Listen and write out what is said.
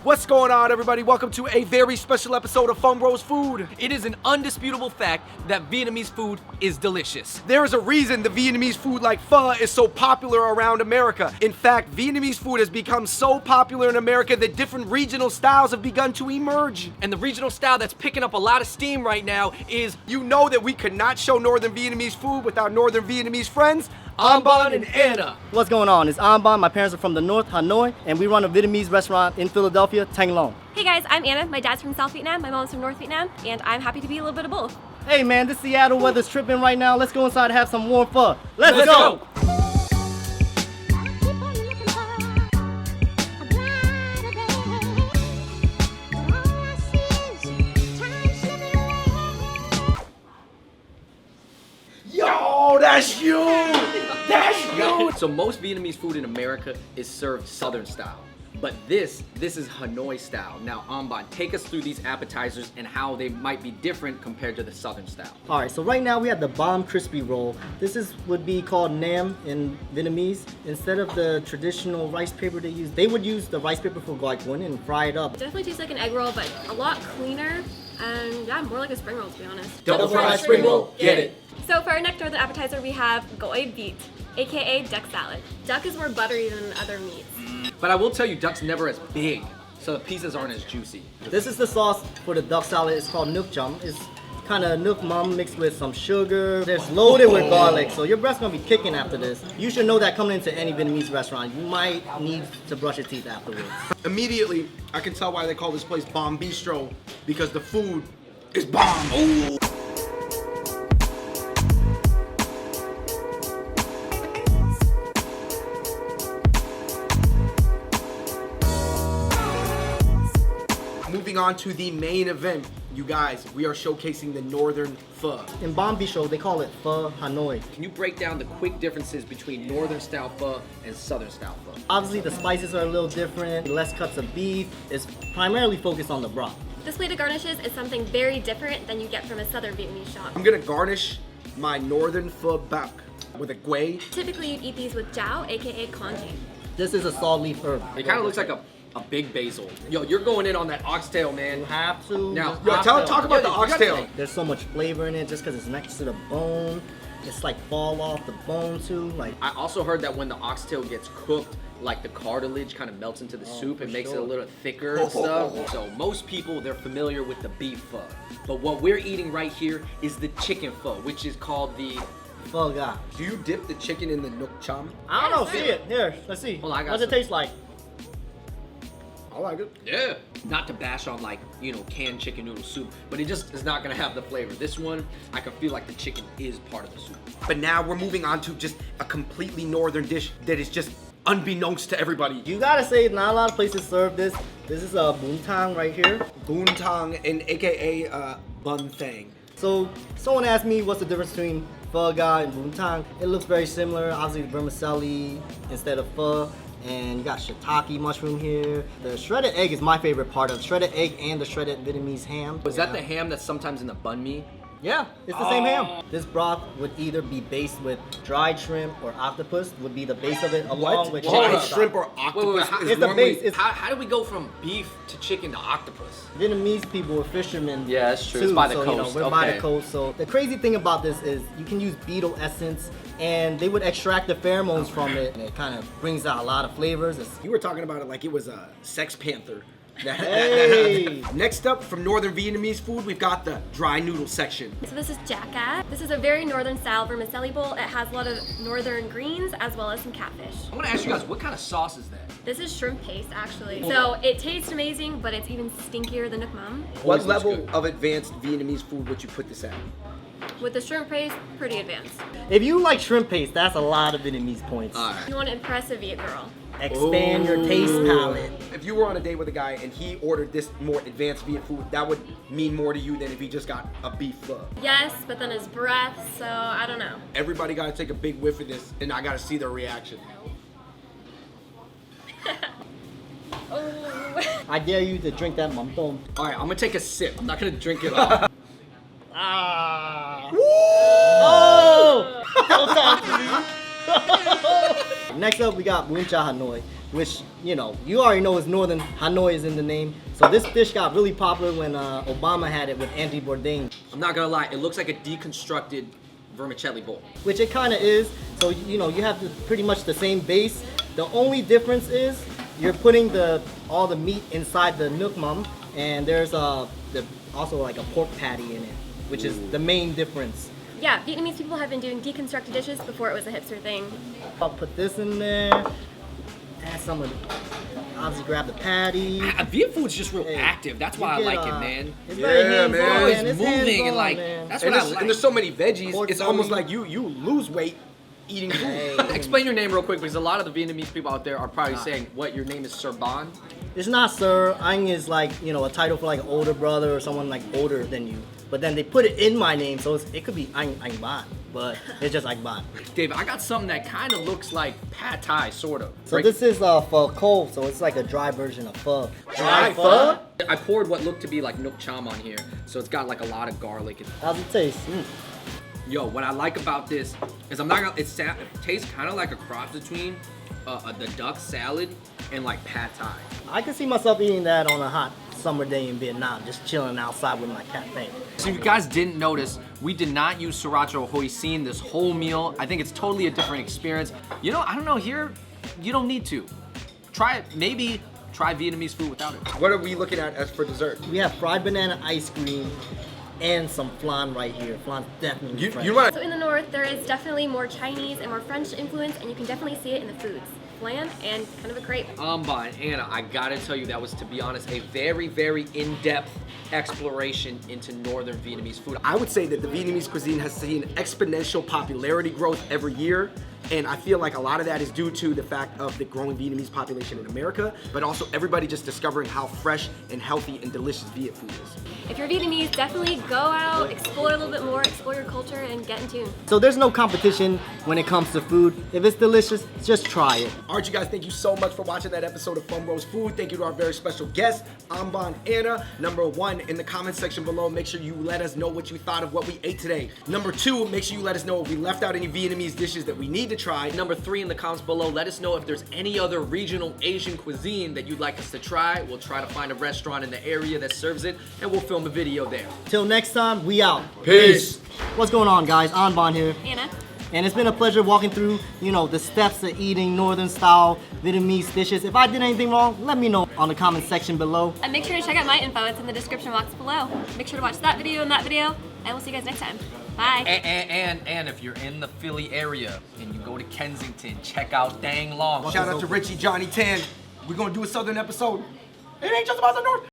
What's going on, everybody? Welcome to a very special episode of Fung Bros Food. It is an undisputable fact that Vietnamese food is delicious. There is a reason the Vietnamese food like pho is so popular around America. In fact, Vietnamese food has become so popular in America that different regional styles have begun to emerge. And the regional style that's picking up a lot of steam right now is, you know that we could not show Northern Vietnamese food without Northern Vietnamese friends, ANHBAN and Anna. What's going on? It's ANHBAN. My parents are from the north, Hanoi, and we run a Vietnamese restaurant in Philadelphia, TANG. Hey guys, I'm Anna. My dad's from South Vietnam, my mom's from North Vietnam, and I'm happy to be a little bit of both. Hey man, this Seattle weather's tripping right now. Let's go inside and have some warm pho. Let's go! Yo, that's you! That's you! So most Vietnamese food in America is served Southern style. But this is Hanoi style. Now, ANHBAN, take us through these appetizers and how they might be different compared to the Southern style. All right, so right now we have the bomb crispy roll. This would be called nam in Vietnamese. Instead of the traditional rice paper they use, they would use the rice paper for YELP and fry it up. It definitely tastes like an egg roll, but a lot cleaner, and yeah, more like a spring roll to be honest. Double fried spring roll, get it. So for our next northern appetizer, we have NGUYEN beet, aka duck salad. Duck is more buttery than other meats. But I will tell you, duck's never as big, so the pieces aren't as juicy. This is the sauce for the duck salad. It's called nuoc chum. It's kind of nuoc mum mixed with some sugar. It's loaded with garlic, so your breath's gonna be kicking after this. You should know that coming into any Vietnamese restaurant, you might need to brush your teeth afterwards. Immediately, I can tell why they call this place Bomb Bistro, because the food is bomb. Ooh. Moving on to the main event, you guys, we are showcasing the Northern Pho. In Bomb Bistro, they call it Pho Hanoi. Can you break down the quick differences between Northern style pho and Southern style pho? Obviously, the spices are a little different, less cuts of beef. It's primarily focused on the broth. This plate of garnishes is something very different than you get from a southern Vietnamese shop. I'm gonna garnish my Northern Pho back with a guay. Typically, you'd eat these with jiao, aka congee. This is a salt leaf herb. It kind of looks like a big basil. Yo, you're going in on that oxtail, man. You have to. Now, Yo, talk about the oxtail. There's so much flavor in it just because it's next to the bone. It's like fall off the bone too. Like I also heard that when the oxtail gets cooked, like the cartilage kind of melts into the soup and makes it a little thicker and stuff. So most people, they're familiar with the beef pho. But what we're eating right here is the chicken pho, which is called the pho ga. Do you dip the chicken in the nuoc chum? I don't know. See it here. Let's see. Hold on, I got What's it some. taste like? I like it. Yeah. Not to bash on like, you know, canned chicken noodle soup, but it just is not gonna have the flavor. This one, I can feel like the chicken is part of the soup. But now we're moving on to just a completely northern dish that is just unbeknownst to everybody. You gotta say, not a lot of places serve this. This is a bún tang right here. Bún tang and aka bun thang. So someone asked me what's the difference between pho ga and bún tang. It looks very similar. Obviously vermicelli instead of pho. And you got shiitake mushroom here. The shredded egg is my favorite part of shredded egg and the shredded Vietnamese ham. Was that the ham that's sometimes in the banh mi? Yeah, it's the same ham. This broth would either be based with dried shrimp or octopus would be the base of it, along with Dried chicken shrimp stock. or octopus how- is It's the normally- base. It's How do we go from beef to chicken to octopus? Vietnamese people were fishermen. Yeah, that's true. Too, It's by the so, coast. You know, we're by Okay. the coast. So the crazy thing about this is you can use beetle essence, and they would extract the pheromones from it, and it kind of brings out a lot of flavors. You were talking about it like it was a Sex Panther. Hey. Next up, from Northern Vietnamese food, we've got the dry noodle section. So this is jackat. This is a very northern style vermicelli bowl. It has a lot of northern greens as well as some catfish. I want to ask you guys, what kind of sauce is that? This is shrimp paste actually. So it tastes amazing, but it's even stinkier than nuoc mam. What Always looks level good. of advanced Vietnamese food would you put this at? With the shrimp paste, pretty advanced. If you like shrimp paste, that's a lot of Vietnamese points. You want to impress a Viet girl. Expand your taste palette. If you were on a date with a guy and he ordered this more advanced Viet food, that would mean more to you than if he just got a beef pho. Yes, but then his breath, so I don't know. Everybody gotta take a big whiff of this, and I gotta see their reaction. Oh. I dare you to drink that mắm tôm. All right, I'm gonna take a sip. I'm not gonna drink it all. Ah. Oh! Don't talk to me. Next up, we got Bún Chả Hanoi, which, you know, you already know is Northern. Hanoi is in the name. So this dish got really popular when Obama had it with Andy Bourdain. I'm not gonna lie, it looks like a deconstructed vermicelli bowl. Which it kind of is. So, you know, you have pretty much the same base. The only difference is you're putting all the meat inside the nuoc mam, and there's also like a pork patty in it, which is the main difference. Yeah, Vietnamese people have been doing deconstructed dishes before it was a hipster thing. I'll put this in there. Add some of obviously grab the patty. Viet food's just real active. That's why I You like get, it, man. It's very hands-on, man. Always man. It's moving and hands-on, like man. that's And what I there's, like. and there's so many veggies, Pork it's belly. almost like you lose weight eating food. Hey. Explain your name real quick because a lot of the Vietnamese people out there are probably saying, "What? Your name is Sir Bon?" It's not sir. Anh is like, you know, a title for like an older brother or someone like older than you. But then they put it in my name, so it could be ANHBAN, but it's just ANHBAN. Dave, I got something that kind of looks like pad thai, sort of. So this is pho cold, so it's like a dry version of pho. Dry pho? I poured what looked to be like nuoc cham on here, so it's got like a lot of garlic. How's it taste? Yo, what I like about this is it tastes kind of like a cross between the duck salad and like pad thai. I can see myself eating that on a hot summer day in Vietnam, just chilling outside with my cafe. So if you guys didn't notice, we did not use sriracha or hoisin this whole meal. I think it's totally a different experience. You know, I don't know, here, you don't need to. Try it, maybe try Vietnamese food without it. What are we looking at as for dessert? We have fried banana ice cream and some flan right here. Flan's definitely fresh. You want So in the north, there is definitely more Chinese and more French influence, and you can definitely see it in the foods. Flan and kind of a crepe. Amba and Anna, I gotta tell you, that was, to be honest, a very, very in-depth exploration into northern Vietnamese food. I would say that the Vietnamese cuisine has seen exponential popularity growth every year. And I feel like a lot of that is due to the fact of the growing Vietnamese population in America, but also everybody just discovering how fresh and healthy and delicious Viet food is. If you're Vietnamese, definitely go out, explore a little bit more, explore your culture, and get in tune. So there's no competition when it comes to food. If it's delicious, just try it. All right, you guys, thank you so much for watching that episode of Fung Bros Food. Thank you to our very special guest, Amban Anna. Number 1, in the comment section below, make sure you let us know what you thought of what we ate today. Number 2, make sure you let us know if we left out any Vietnamese dishes that we need to try. Number 3, in the comments below, let us know if there's any other regional Asian cuisine that you'd like us to try. We'll try to find a restaurant in the area that serves it, and we'll film a video there. Till next time, we out. Peace. What's going on, guys? Anban here. Anna? And it's been a pleasure walking through, you know, the steps of eating northern style Vietnamese dishes. If I did anything wrong, let me know on the comment section below. And make sure to check out my info. It's in the description box below. Make sure to watch that video and that video, and we'll see you guys next time. Bye. And if you're in the Philly area and you go to Kensington, check out Dang Long. Shout out to Richie, Johnny Tan. We're gonna do a southern episode. It ain't just about the north.